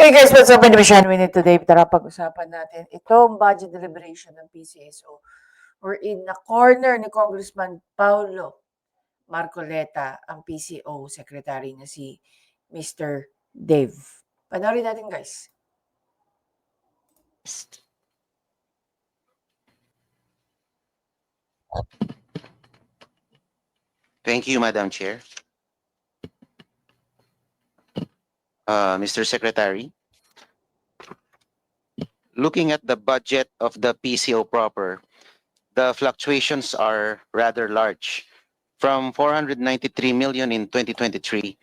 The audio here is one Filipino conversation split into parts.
Hey guys, what's up? My name is Sean Winnie. Today, tara pag-usapan natin itong budget deliberation ng PCSO. We're in the corner ni Congressman Paulo Marcoleta, ang PCO secretary na si Mr. Dave. Panoorin natin guys. Thank you, Madam Chair. Mr. Secretary, looking at the budget of the PCO proper, the fluctuations are rather large. From 493 million in 2023,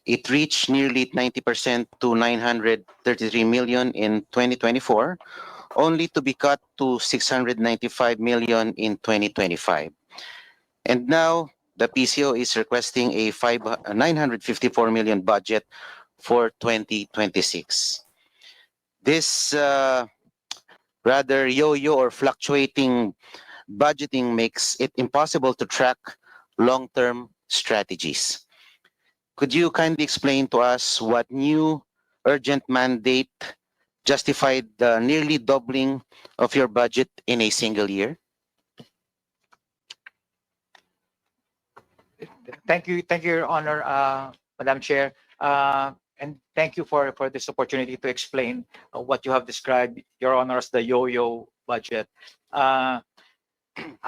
it reached nearly 90% to 933 million in 2024, only to be cut to 695 million in 2025. And now, the PCO is requesting a 954 million budget for 2026. This rather yo-yo or fluctuating budgeting makes it impossible to track long-term strategies. Could you kindly explain to us what new urgent mandate justified the nearly doubling of your budget in a single year? Thank you, Your Honor, Madam Chair, and thank you for this opportunity to explain what you have described, Your Honor, as the yo-yo budget. I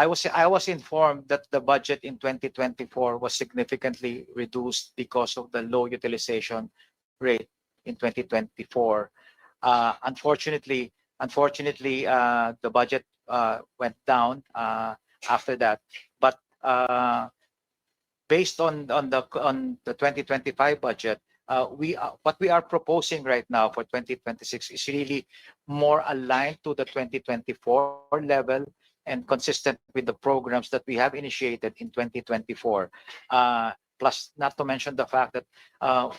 was informed that the budget in 2024 was significantly reduced because of the low utilization rate in 2024. Unfortunately, the budget went down after that, but based on the 2025 budget, what we are proposing right now for 2026 is really more aligned to the 2024 level and consistent with the programs that we have initiated in 2024. Plus, not to mention the fact that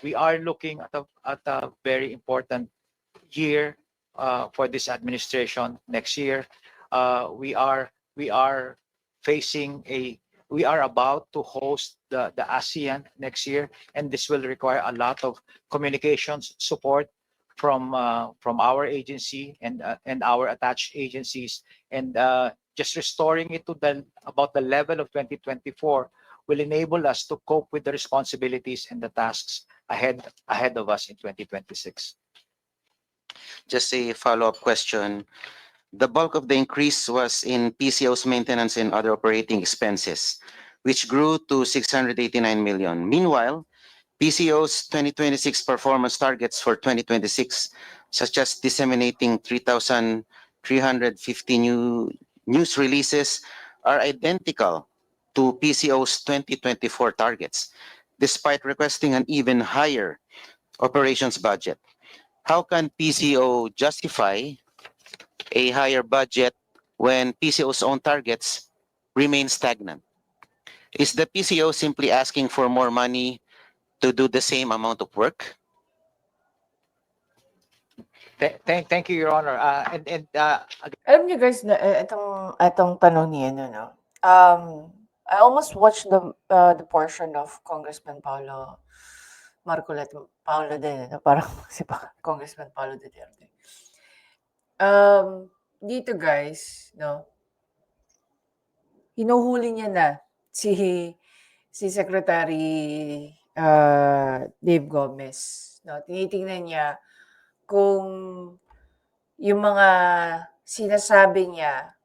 we are looking at a very important year for this administration next year. We are about to host the ASEAN next year, and this will require a lot of communications support from our agency and our attached agencies, and just restoring it to about the level of 2024 will enable us to cope with the responsibilities and the tasks ahead of us in 2026. Just a follow-up question. The bulk of the increase was in PCO's maintenance and other operating expenses, which grew to 689 million. Meanwhile, PCO's 2026 performance targets for 2026, such as disseminating 3,350 new news releases, are identical to PCO's 2024 targets, despite requesting an even higher operations budget. How can PCO justify a higher budget when PCO's own targets remain stagnant? Is the PCO simply asking for more money to do the same amount of work? Thank you, Your Honor. Alam niyo guys, na itong tanong niya, no? I almost watched the portion of Congressman Paulo Marcoleta, Paulo din, no? Parang si Congressman Paulo Duterte. Dito guys, no? Hinuhuli niya na si Secretary Dave Gomez, no? Tinitingnan niya kung yung mga sinasabi niya,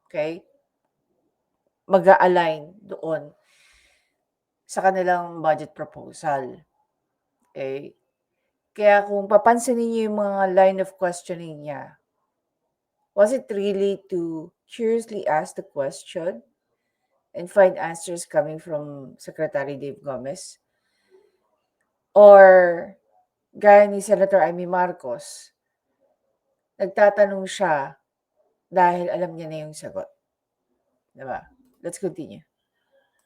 okay, mag-a-align doon sa kanilang budget proposal. Okay? Kaya kung papansinin niyo yung mga line of questioning niya, was it really to curiously ask the question and find answers coming from Secretary Dave Gomez? Or, gaya ni Senator Amy Marcos, nagtatanong siya dahil alam niya na yung sagot. Diba? Let's continue.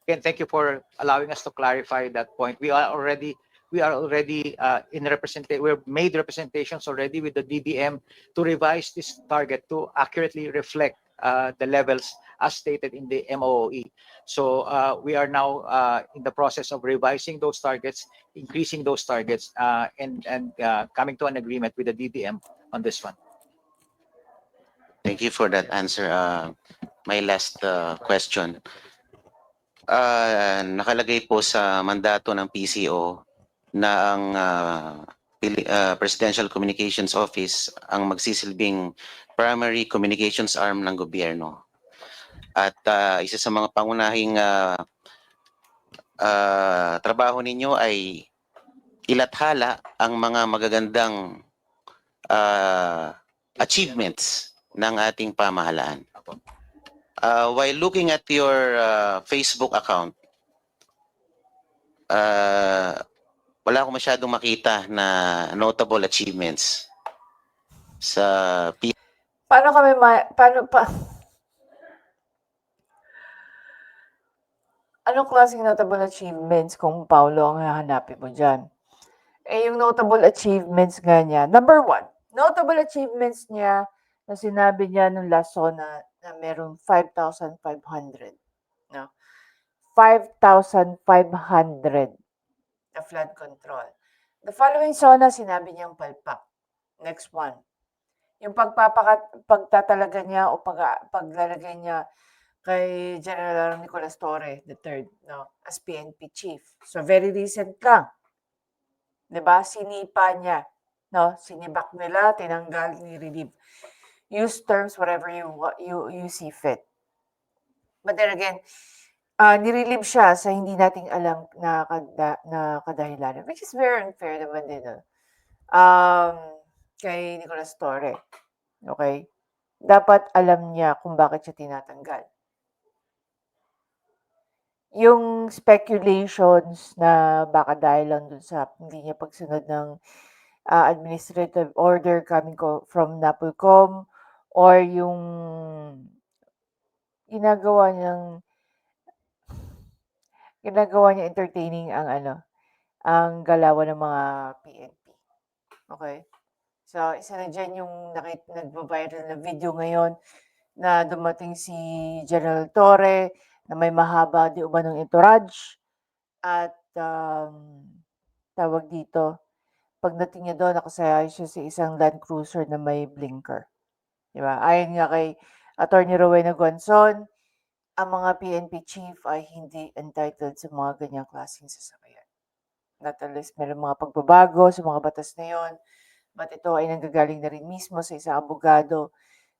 Again, thank you for allowing us to clarify that point. We are already we've made representations already with the DBM to revise this target to accurately reflect the levels as stated in the MOE. So we are now in the process of revising those targets, increasing those targets, and coming to an agreement with the DBM on this one. Thank you for that answer. My last question. Nakalagay po sa mandato ng PCO na ang Presidential Communications Office ang magsisilbing primary communications arm ng gobyerno. At isa sa mga pangunahing trabaho ninyo ay ilathala ang mga magagandang achievements ng ating pamahalaan. While looking at your Facebook account, wala akong masyadong makita na notable achievements sa Paano kami paano pa anong klaseng notable achievements kung Paulo ang hahanapin mo dyan? Eh, yung notable achievements nga niya, number 1, notable achievements niya na sinabi niya nung last SONA na merong 5,500. No? 5,500 na flood control. The following SONA, sinabi niyang palpak. Next one. Yung pagtatalaga niya o paglalagay niya kay General Nicolas Torre III, no, as PNP chief. So very recent lang. 'Di ba? Sinipa niya, no? Sinibak nila, tinanggal, ni-relieve. Use terms whatever you see fit. But then again, ni-relieve siya sa hindi nating alam na kadahilanan, which is very unfair naman din, no? Kay Nicolas Torre. Okay? Dapat alam niya kung bakit siya tinatanggal. Yung speculations na baka dahil lang dun sa hindi niya pagsunod ng administrative order coming from NAPOLCOM or yung ginagawa niya entertaining ang galawan ng mga PNP. Okay? So, isa na dyan yung nagbabiral na video ngayon na dumating si General Torre na may mahaba di umanong entourage at tawag dito, pagdating niya doon, nakasaya siya sa isang Land Cruiser na may blinker. Di ba? Ayon nga kay Attorney Rowena Guanzon, ang mga PNP chief ay hindi entitled sa mga ganyang klaseng sasakyan. Not unless meron mga pagbabago sa mga batas na yon, but ito ay nanggagaling na rin mismo sa isang abogado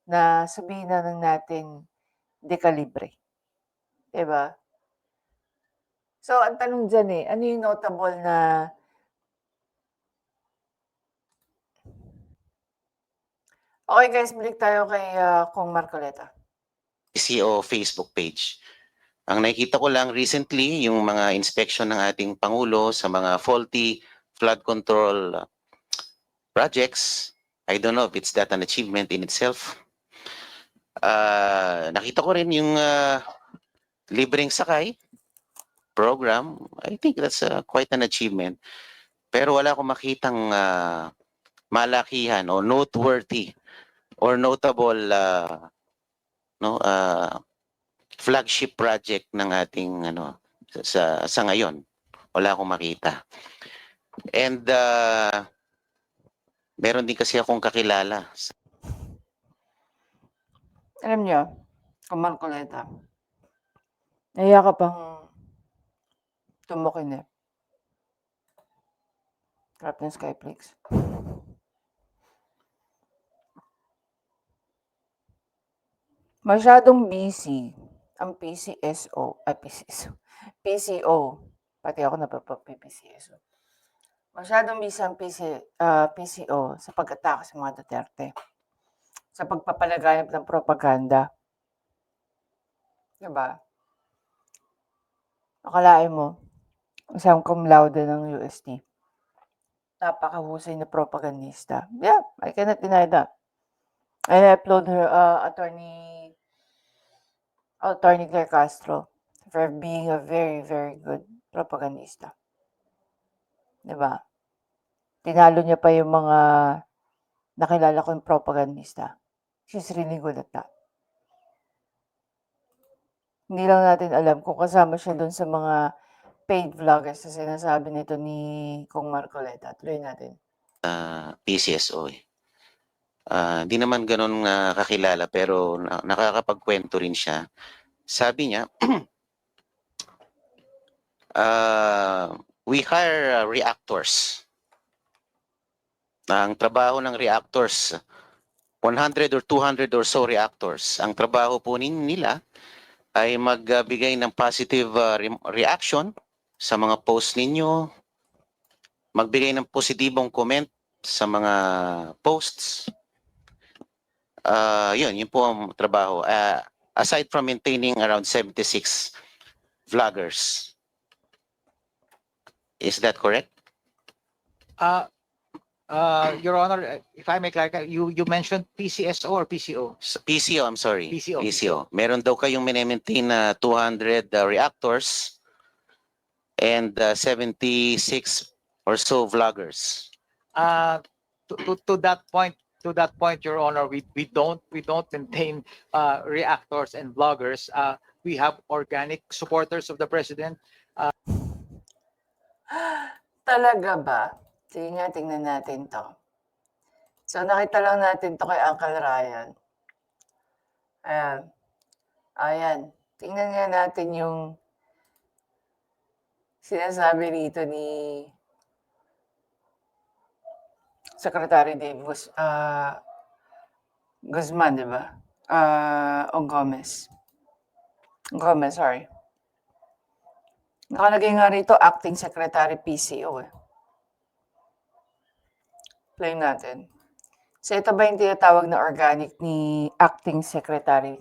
na sabihin na lang natin dekalibre. Diba? So, ang tanong dyan ano yung notable na okay guys, balik tayo kay Kong Marcoleta. PCO Facebook page. Ang nakikita ko lang recently, yung mga inspection ng ating Pangulo sa mga faulty flood control projects. I don't know if it's that an achievement in itself. Nakita ko rin yung libreng sakay program. I think that's quite an achievement. Pero wala akong makitang malakihan o noteworthy or notable flagship project ng ating sa ngayon. Wala akong makita. And meron din kasi akong kakilala. Alam niyo, Kong Marcoleta, nahiya ka pang tumukin Captain Skyflakes. Masyadong busy ang PCO, pati ako napapag-PCSO. Masyadong busy ang PCO sa pag-atake sa mga Duterte, sa pagpapalaganap ng propaganda. Diba? Akalain mo, isang cum laude ng UST. Napakahusay na propagandista. Yeah, I cannot deny that. And I applaud her, Attorney Claire Castro for being a very, very good propagandista. Diba? Tinalo niya pa yung mga nakilala kong propagandista. She's really good at that. Hindi lang natin alam kung kasama siya dun sa mga paid vloggers na sinasabi nito ni Kong Marcoleta. Tuloy natin. PCSO eh. Di naman ganun kakilala pero nakakapagkwento rin siya. Sabi niya, we hire reactors. Ang trabaho ng reactors, 100 or 200 or so reactors. Ang trabaho po nila ay magbigay ng positive reaction sa mga post ninyo, magbigay ng positibong comment sa mga posts. Yun po ang trabaho. Aside from maintaining around 76 vloggers. Is that correct? Your Honor, if I may clarify, you mentioned PCSO or PCO? PCO, I'm sorry. PCO. Meron daw kayong maintain na 200 reactors and 76 or so vloggers. To that point, Your Honor, we don't maintain reactors and bloggers. We have organic supporters of the president. Talaga ba? Sige nga, tingnan natin to. So, nakita lang natin to kay Uncle Ryan. Ayan. Ayan. Tingnan nga natin yung sinasabi rito ni Secretary Dave Guzman, di ba? O Gomez. Gomez, sorry. Nakalagay nga rito, Acting Secretary PCO eh. Play natin. So, ito ba yung tinatawag na organic ni Acting Secretary?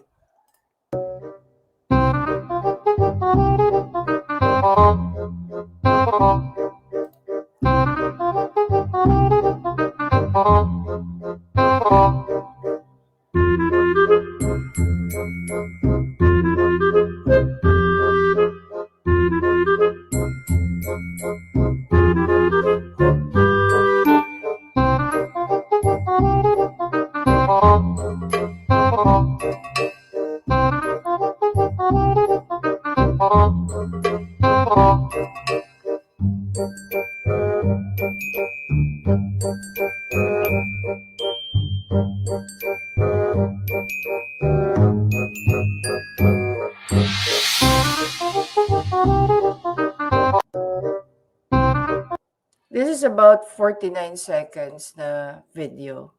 This is about 49 seconds na video.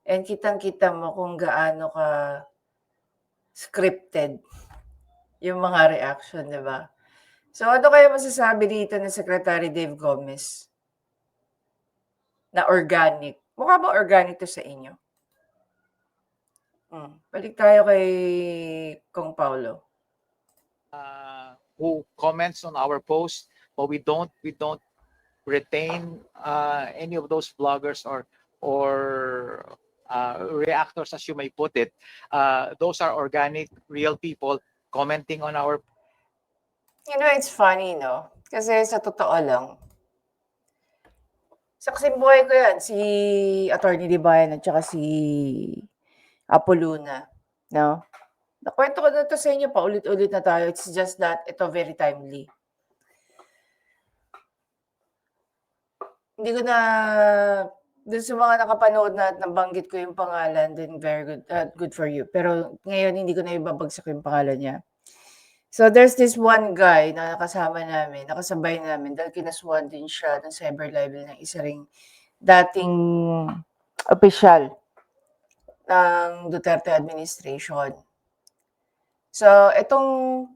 And kitang-kita mo kung gaano ka scripted yung mga reaction, di ba? So, ano kaya masasabi dito ni Secretary Dave Gomez? Na organic. Mukha ba organic to sa inyo? Balik tayo kay Kong Paulo. Who comments on our post, but we don't retain any of those bloggers or reactors, as you may put it. Those are organic, real people commenting on our. You know, it's funny, no? Kasi sa totoo lang, sa kasing buhay ko yan, si Attorney Dibayan at saka si Apoluna, no? Nakwento ko na to sa inyo, paulit-ulit na tayo. It's just that ito very timely. Hindi ko na, dun sa mga nakapanood na at nabanggit ko yung pangalan, then very good, good for you. Pero ngayon, hindi ko na ibabagsak yung pangalan niya. So, there's this one guy na nakasama namin, nakasabay namin, dahil kinasuhan din siya ng cyber libel ng isa ring dating opisyal ng Duterte administration. So, itong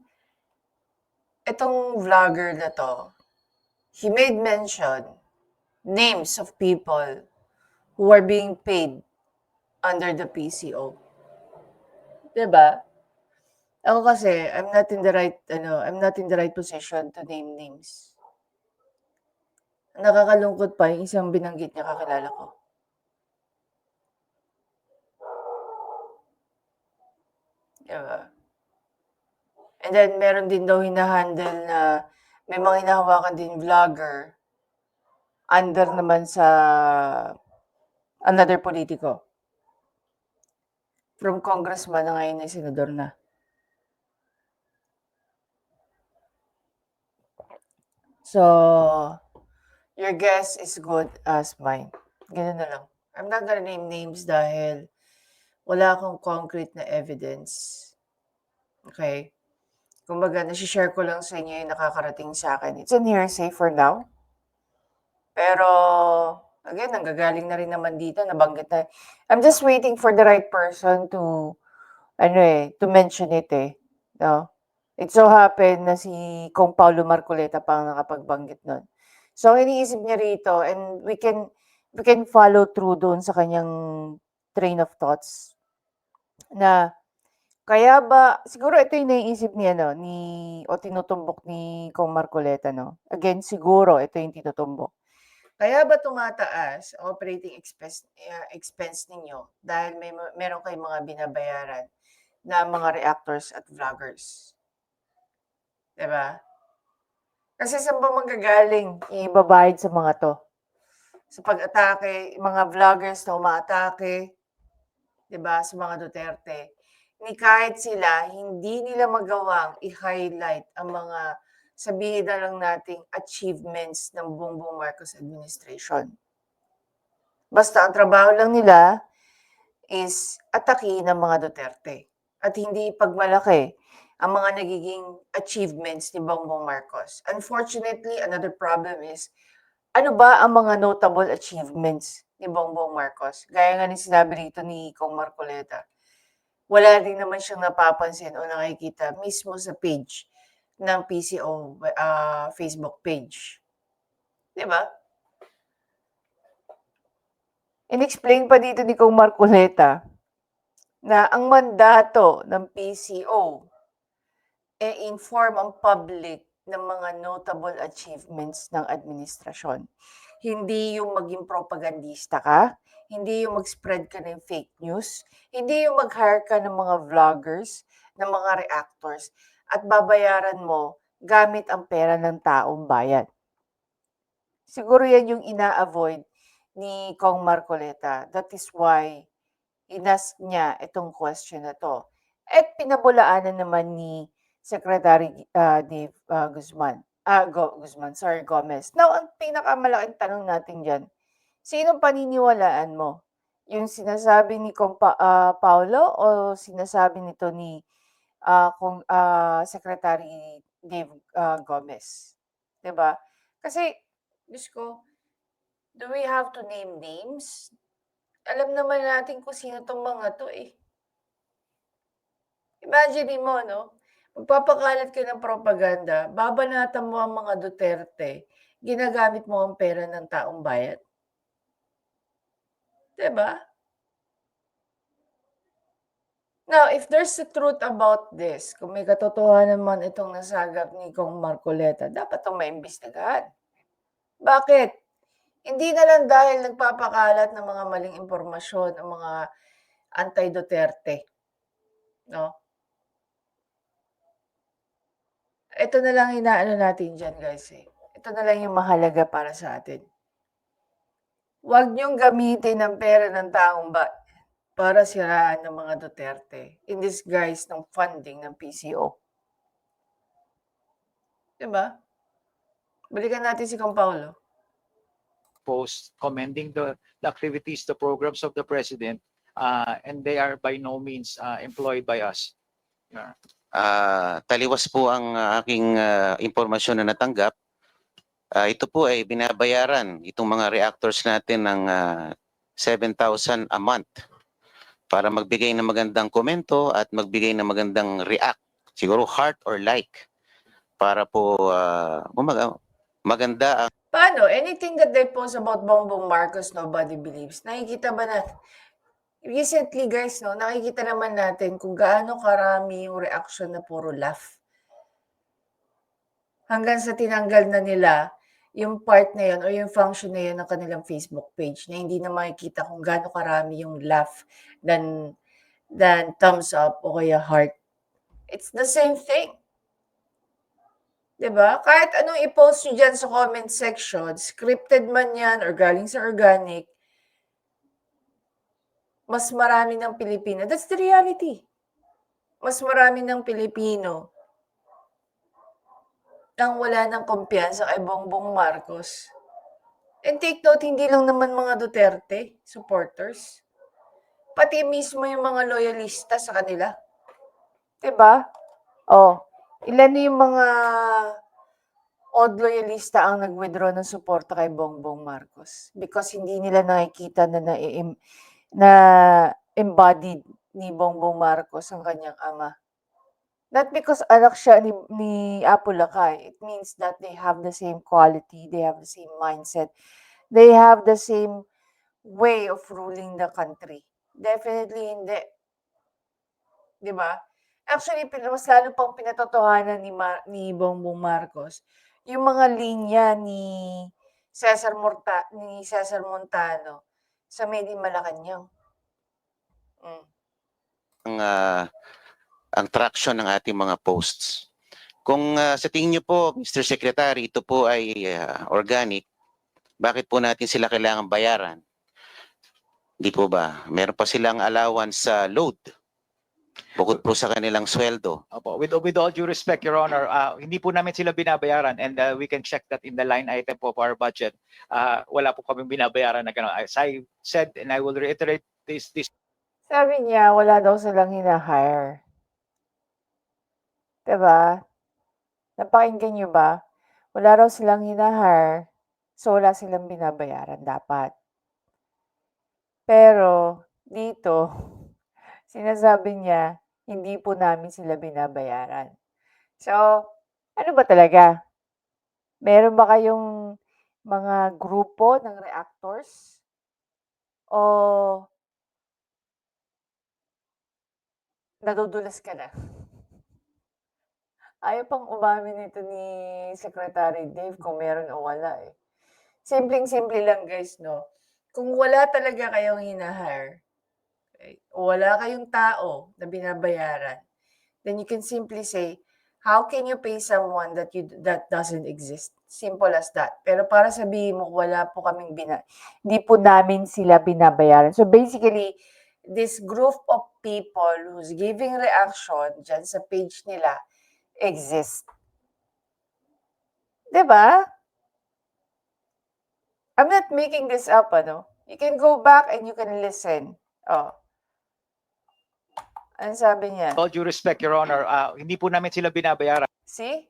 vlogger na to, he made mention names of people who are being paid under the PCO. Diba? Ako kasi, I'm not in the right position to name names. Nakakalungkot pa yung isang binanggit niya kakilala ko. Diba? And then, meron din daw hinahandle na may mga hinahawakan din vlogger under naman sa another politiko. From congressman na ngayon ay senador na. So, your guess is good as mine. Ganun na lang. I'm not gonna name names dahil wala akong concrete na evidence. Okay? Kumbaga, nasi-share ko lang sa inyo yung nakakarating sa akin. It's in hearsay for now. Pero, again, nanggagaling na rin naman dito, nabanggit na. I'm just waiting for the right person to, to mention it No? It so happened na si Kong Paulo Marcoleta pa ang nakapagbanggit nun. So, ang iniisip niya rito, and we can follow through doon sa kanyang train of thoughts, na kaya ba, siguro ito yung naiisip niya, o tinutumbok ni Kong Marcoleta, Again, siguro ito yung tinutumbok. Kaya ba tumataas ang operating expense ninyo dahil meron kayong mga binabayaran na mga reactors at vloggers? Diba? Kasi saan ba manggagaling ibabayad sa mga to? Sa pag-atake, mga vloggers na umaatake, diba, sa mga Duterte. Ni kahit sila, hindi nila magawang i-highlight ang mga, sabihin na lang nating achievements ng Bongbong Marcos administration. Basta ang trabaho lang nila is atakihin ng mga Duterte at hindi pagmalaki ang mga nagiging achievements ni Bongbong Marcos. Unfortunately, another problem is, ano ba ang mga notable achievements ni Bongbong Marcos? Gaya nga ni sinabi rito ni Kong Marcoleta, wala din naman siyang napapansin o nakikita mismo sa page ng PCO Facebook page. Diba? In-explain pa dito ni Kong Marcoleta na ang mandato ng PCO inform ang public ng mga notable achievements ng administrasyon. Hindi yung maging propagandista ka, hindi yung mag-spread ka ng fake news, hindi yung mag-hire ka ng mga vloggers, ng mga reactors, at babayaran mo gamit ang pera ng taong bayan. Siguro yan yung ina-avoid ni Kong Marcoleta. That is why inask niya itong question na to. At pinabulaanan naman ni Secretary Dave Gomez. Now, ang pinakamalaking tanong natin dyan, sinong paniniwalaan mo? Yung sinasabi ni Paulo o sinasabi nito ni Secretary Dave Gomez? 'Di ba? Kasi, Diyos ko, do we have to name names? Alam naman natin kung sino tong mga to Imagine mo, magpapakalat ka ng propaganda, babanatan mo ang mga Duterte, ginagamit mo ang pera ng taong bayan. 'Di ba? Now, if there's a truth about this, kung may katotohanan man itong nasagap ni Kong Marcoleta, dapat itong maimbestigahan. Bakit? Hindi na lang dahil nagpapakalat ng mga maling impormasyon ang mga anti-Duterte. No? Ito na lang inaano natin dyan, guys. Ito na lang yung mahalaga para sa atin. Huwag niyong gamitin ang pera ng taong para siraan ng mga Duterte in disguise ng funding ng PCO. Diba? Balikan natin si Kong Paulo. Post commending the activities, the programs of the president, and they are by no means employed by us. Taliwas po ang aking impormasyon na natanggap. Ito po ay binabayaran itong mga reactors natin ng 7,000 a month para magbigay ng magandang komento at magbigay ng magandang react, siguro heart or like, para po maganda ang Paano? Anything that they post about Bongbong Marcos, nobody believes. Nakikita ba na recently, guys, nakikita naman natin kung gaano karami yung reaction na puro laugh. Hanggang sa tinanggal na nila yung part na yun o yung function na yun ng kanilang Facebook page na hindi na makikita kung gaano karami yung laugh than thumbs up o kaya heart. It's the same thing. 'Di ba? Kahit anong i-post nyo dyan sa comment section, scripted man yan or galing sa organic, mas marami ng Pilipino. That's the reality. Mas marami ng Pilipino nang wala ng kumpiyansa kay Bongbong Marcos. And take note, hindi lang naman mga Duterte supporters. Pati mismo yung mga loyalista sa kanila. 'Di ba? Oh, ilan yung mga odd loyalista ang nag-withdraw ng suporta kay Bongbong Marcos because hindi nila nakikita na embodied ni Bongbong Marcos ang kanyang ama. Not because anak siya ni Apo Lakay. It means that they have the same quality, they have the same mindset, they have the same way of ruling the country. Definitely hindi. 'Di ba? Actually, mas lalo pang pinatotohanan ni Bongbong Marcos yung mga linya ni Cesar Montano sa Made in Malacanang. Ang traction ng ating mga posts. Kung sa tingin niyo po, Mr. Secretary, ito po ay organic, bakit po natin sila kailangan bayaran? Di po ba? Meron pa silang allowance sa load. Bukod po sa kanilang sweldo. Opo, with all due respect, Your Honor, hindi po namin sila binabayaran and we can check that in the line item po of our budget. Wala po kaming binabayaran na gano'n. As I said, and I will reiterate this. Sabi niya, wala daw silang hina-hire. 'Di ba? Napakinggan niyo ba? Wala raw silang hina-hire, so wala silang binabayaran dapat. Pero dito, sinasabi niya, hindi po namin sila binabayaran. So, ano ba talaga? Meron ba kayong mga grupo ng reactors? O nadudulas ka na? Ayaw pang umamin nito ni Secretary Dave kung meron o wala eh. Simpleng-simple lang guys, no? Kung wala talaga kayong hina-hire, okay, o wala kayong tao na binabayaran, then you can simply say, how can you pay someone that doesn't exist? Simple as that. Pero para sabihin mo, wala po kaming hindi po namin sila binabayaran. So basically, this group of people who's giving reaction dyan sa page nila exist. 'Di ba? I'm not making this up, ano? You can go back and you can listen. Oh. Ano sabi niya? With all due respect, Your Honor, hindi po namin sila binabayaran. See?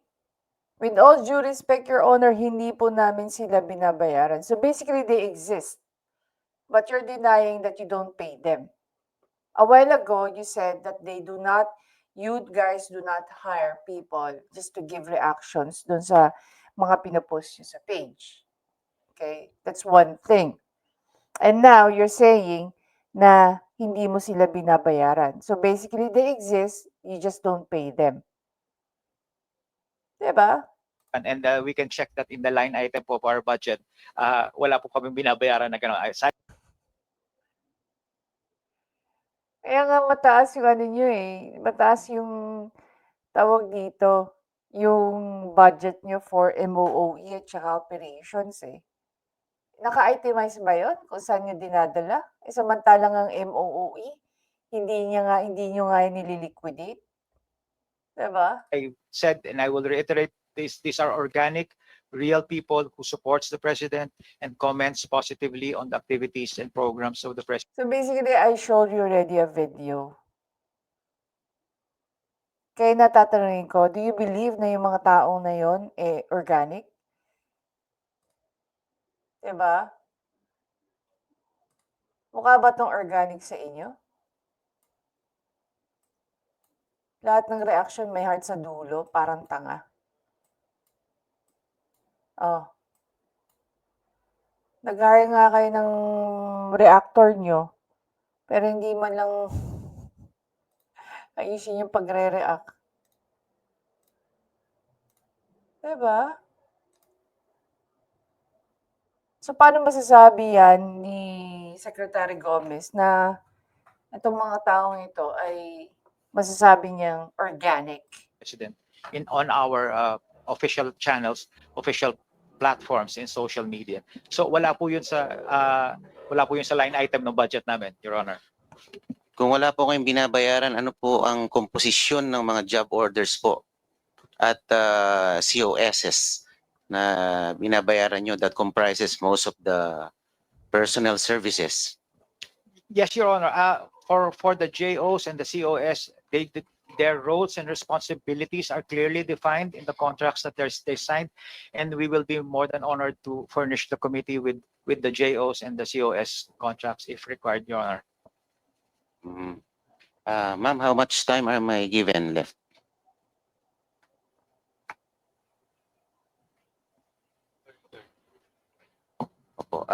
With all due respect, Your Honor, hindi po namin sila binabayaran. So basically, they exist. But you're denying that you don't pay them. A while ago, you said that you guys do not hire people just to give reactions dun sa mga pinapost nyo sa page. Okay? That's one thing. And now, you're saying na hindi mo sila binabayaran. So basically, they exist, you just don't pay them. Diba? And we can check that in the line item po of our budget. Wala po kaming binabayaran na gano'n. Kaya nga mataas yung ano nyo eh. Mataas yung tawag dito, yung budget nyo for MOOE at saka operations eh. Naka-itemize ba yun kung saan nyo dinadala? Eh, samantalang ang MOOE, hindi nyo nga nililiquidate. Diba? I said, and I will reiterate this, these are organic, real people who supports the president and comments positively on the activities and programs of the president. So basically, I showed you already a video. Kaya natatanungin ko, do you believe na yung mga taong na yon eh organic? Diba? Mukha ba tong organic sa inyo? Lahat ng reaction may heart sa dulo, parang tanga. Oh. Nag-hire nga kayo ng reactor nyo, pero hindi man lang ayusin yung pagre-react. Diba? So, paano masasabi yan ni Secretary Gomez na itong mga taong ito ay masasabi niyang organic? President on our official channels, official platforms in social media. So wala po yun sa line item ng budget namin, Your Honor. Kung wala po kayong binabayaran, ano po ang komposisyon ng mga job orders po? at COSs na binabayaran nyo that comprises most of the personnel services? Yes, Your Honor. For the JOs and the COS, their roles and responsibilities are clearly defined in the contracts that they signed, and we will be more than honored to furnish the committee with the JOs and the COS contracts if required, Your Honor. Mhm. Ma'am, how much time am I given left? Opo.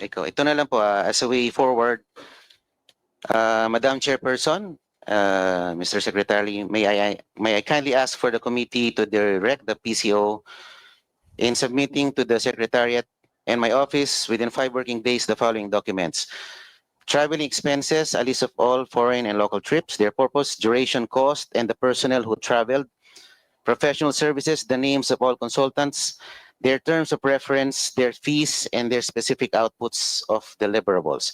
Ito na lang po, as a way forward, Madam Chairperson, Mr. Secretary, may I kindly ask for the committee to direct the PCO in submitting to the Secretariat and my office within 5 working days the following documents: traveling expenses, a list of all foreign and local trips, their purpose, duration, cost, and the personnel who traveled; professional services, the names of all consultants, their terms of reference, their fees, and their specific outputs of deliverables;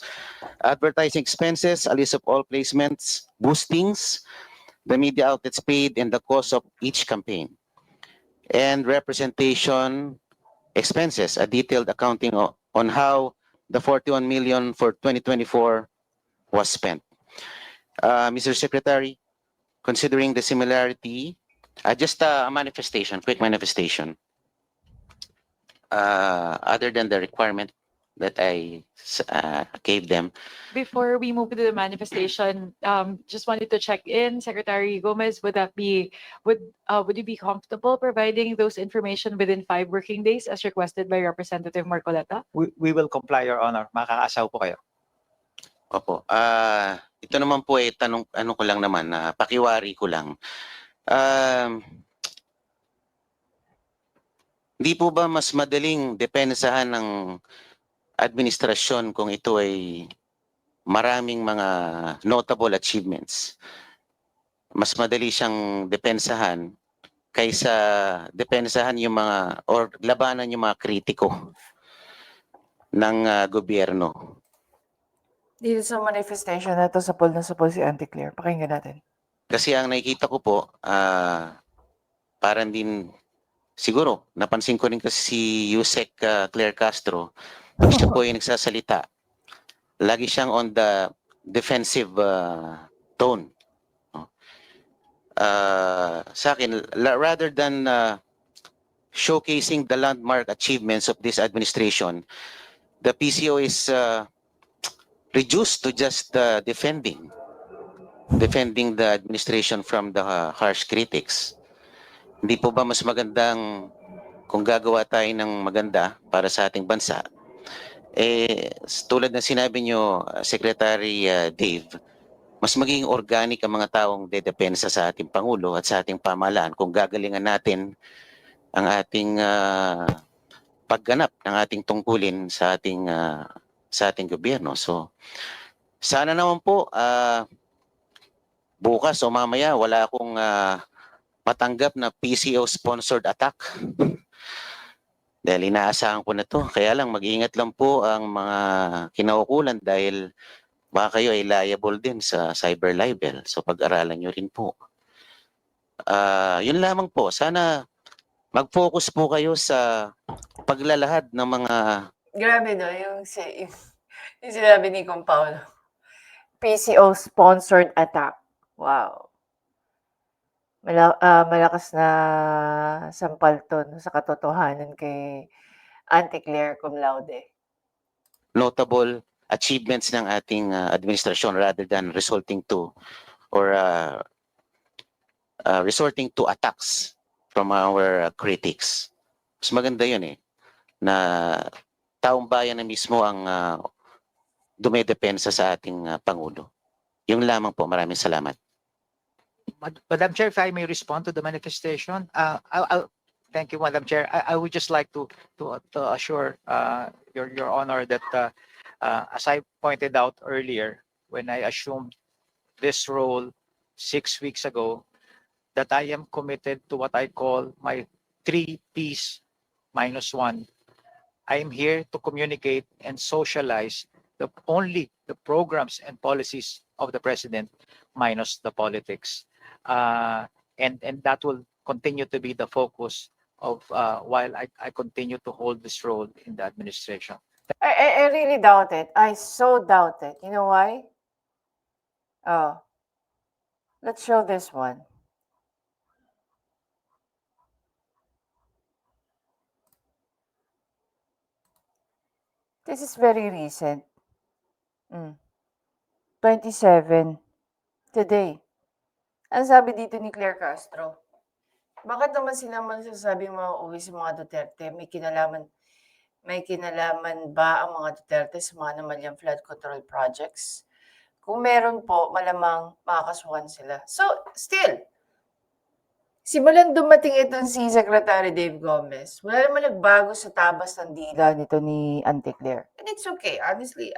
advertising expenses, a list of all placements, boostings, the media outlets paid, and the cost of each campaign; and representation expenses, a detailed accounting on how the 41 million for 2024 was spent. Mr. Secretary, considering the similarity, just a manifestation, quick manifestation, other than the requirement that I gave them. Before we move to the manifestation, just wanted to check in, Secretary Gomez, would you be comfortable providing those information within 5 working days as requested by Representative Marcoleta? We will comply, Your Honor. Makakaasaw po kayo. Opo. Ito naman po ay tanong, ano ko lang naman, pakiwari ko lang. Hindi po ba mas madaling depensahan ng administrasyon kung ito ay maraming mga notable achievements? Mas madali siyang depensahan kaysa depensahan yung mga or labanan yung mga kritiko ng gobyerno. Dito sa manifestation na to, sapol na sapol si Auntie Claire. Pakinggan natin. Kasi ang nakikita ko po, parang din, siguro, napansin ko rin kasi si Yusek Claire Castro, pag siya po yung nagsasalita, lagi siyang on the defensive tone. Sa akin, rather than showcasing the landmark achievements of this administration, the PCO is reduced to just defending the administration from the harsh critics. Hindi po ba mas magandang kung gagawa tayo ng maganda para sa ating bansa? Tulad ng sinabi nyo, Secretary Dave, mas magiging organic ang mga taong dedepensa sa ating Pangulo at sa ating pamahalaan kung gagalingan natin ang ating pagganap ng ating tungkulin sa ating gobyerno. So, sana naman po bukas o mamaya wala akong matanggap na PCO-sponsored attack. Dahil inaasahan ko na to. Kaya lang, mag-iingat lang po ang mga kinaukulan dahil baka kayo ay liable din sa cyber libel. So pag-aralan nyo rin po. Yun lamang po. Sana mag-focus po kayo sa paglalahad ng mga... Grabe no, yung sinabi ni Kong Paolo. PCO-sponsored attack. Wow. Malakas na sampal to no, sa katotohanan kay Auntie Claire cum laude. notable achievements ng ating administrasyon rather than resulting to or resorting to attacks from our critics. Mas maganda yun na taong bayan na mismo ang dumedepensa sa ating Pangulo. Yung lamang po, maraming salamat. Madam Chair, if I may respond to the manifestation, thank you, Madam Chair. I would just like to assure Your Honor that as I pointed out earlier, when I assumed this role 6 weeks ago, that I am committed to what I call my 3 Ps minus 1. I am here to communicate and socialize only the programs and policies of the President minus the politics. And that will continue to be the focus of while I continue to hold this role in the administration. I really doubt it. I so doubt it. You know why? Oh, let's show this one. This is very recent. 27. Today. Ang sabi dito ni Claire Castro, bakit naman sila masasabing mauuwi sa mga Duterte? May kinalaman ba ang mga Duterte sa mga namalyang flood control projects? Kung meron po, malamang makakasuhan sila. So, still, simulan dumating itong si Secretary Dave Gomez, wala naman nagbago sa tabas ng dila nito ni Auntie Claire. And it's okay, honestly.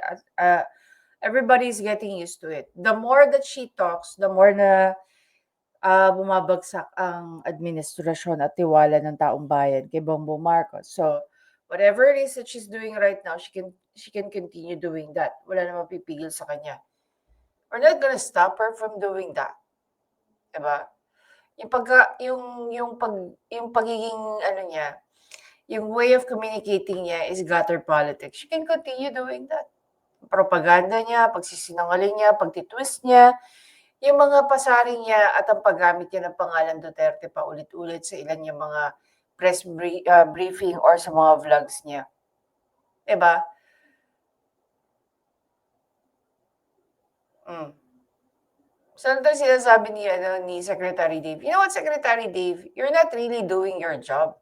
Everybody's getting used to it. The more that she talks, the more na bumabagsak ang administrasyon at tiwala ng taong bayan kay Bongbong Marcos. So, whatever it is that she's doing right now, she can continue doing that. Wala namang pipigil sa kanya. We're not gonna stop her from doing that. Diba? Yung pagiging ano niya, yung way of communicating niya is gutter politics. She can continue doing that. Propaganda niya, pagsisinungaling niya, pagtitwist niya, yung mga pasaring niya at ang paggamit niya ng pangalan Duterte pa ulit-ulit sa ilan yung mga press briefing or sa mga vlogs niya. Diba? So, ito sinasabi ni Secretary Dave. You know what, Secretary Dave? You're not really doing your job.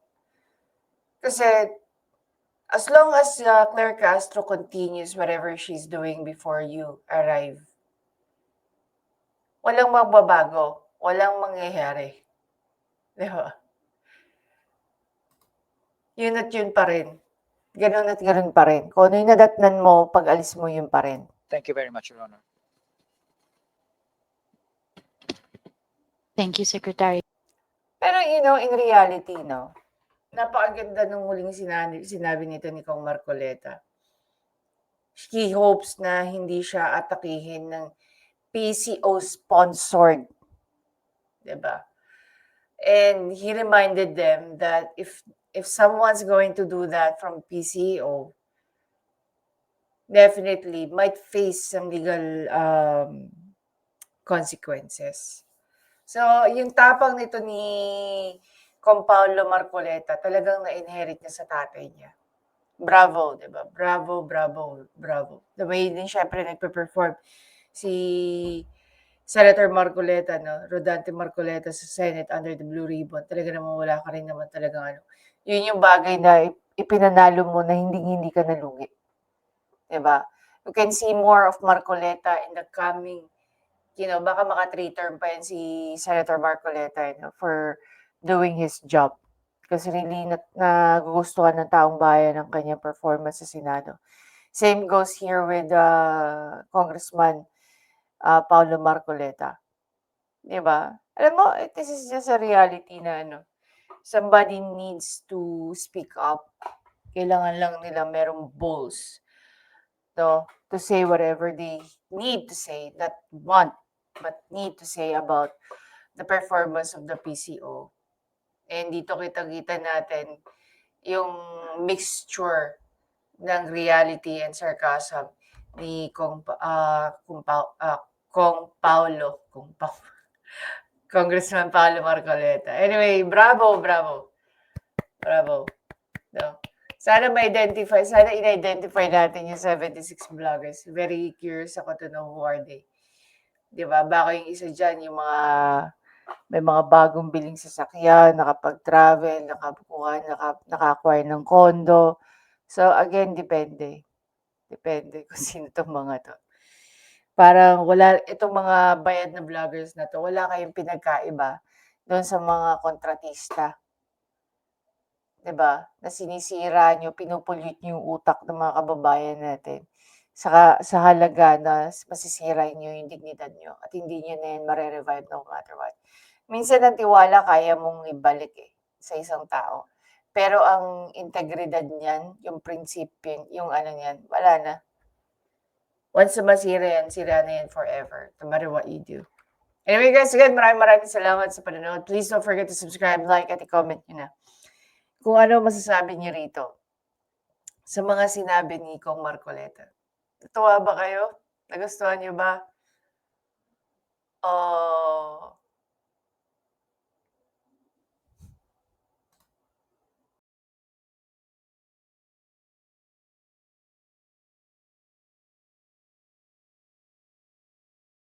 Kasi, as long as Claire Castro continues whatever she's doing before you arrive, walang magbabago, walang mangyayari. Diba? Yun at yun pa rin. Ganun at ganun pa rin. Kung ano yung nadatnan mo, pag alis mo yun pa rin. Thank you very much, Your Honor. Thank you, Secretary. Pero in reality, napakaganda nung huling sinabi nito ni Kong Marcoleta. He hopes na hindi siya atakihin ng PCO-sponsored. Diba? And he reminded them that if someone's going to do that from PCO, definitely might face some legal consequences. So, yung tapang nito ni Kong Paulo Marcoleta, talagang na-inherit niya sa tatay niya. Bravo, diba? Bravo, bravo, bravo. The way din syempre nagpe-perform si Senator Marcoleta, Rodante Marcoleta sa Senate under the Blue Ribbon. Talaga naman wala ka rin naman talagang Yun yung bagay na ipinanalo mo na hindi ka nalugi. Diba? You can see more of Marcoleta in the coming baka maka 3 term pa yan si Senator Marcoleta for doing his job. Kasi really nagugustuhan ng taong bayan ang kanyang performance sa Senado. Same goes here with Congressman Paulo Marcoleta. Diba? Alam mo, this is just a reality na somebody needs to speak up. Kailangan lang nila merong balls to say whatever they need to say, not want, but need to say about the performance of the PCO. And dito kita natin yung mixture ng reality and sarcasm ni Congressman Paulo Marcoleta. Anyway, bravo. Sana in-identify natin yung 76 vloggers. Very curious ako to know who are they. Diba? Baka yung isa dyan, yung may mga bagong biling sasakyan, nakapag-travel, naka-acquire ng condo. So, again, depende. Depende kung sino itong mga to. Parang itong mga bayad na vloggers na to, wala kayong pinagkaiba doon sa mga kontratista. Diba? Na sinisira nyo, pinupulyot nyo yung utak ng mga kababayan natin. Sa halaga na masisira nyo yung dignidad nyo at hindi nyo na yan mare-revive no matter what. Minsan ang tiwala kaya mong ibalik sa isang tao. Pero ang integridad niyan, yung prinsipyo, yung niyan, wala na. Once na masira yan, sira na yan forever, no matter what you do. Anyway guys, again, maraming salamat sa panonood. Please don't forget to subscribe, like, at i-comment nyo na kung ano masasabi niyo rito sa mga sinabi ni Kong Marcoleta. Natuwa ba kayo? Nagustuhan niyo ba? Oh,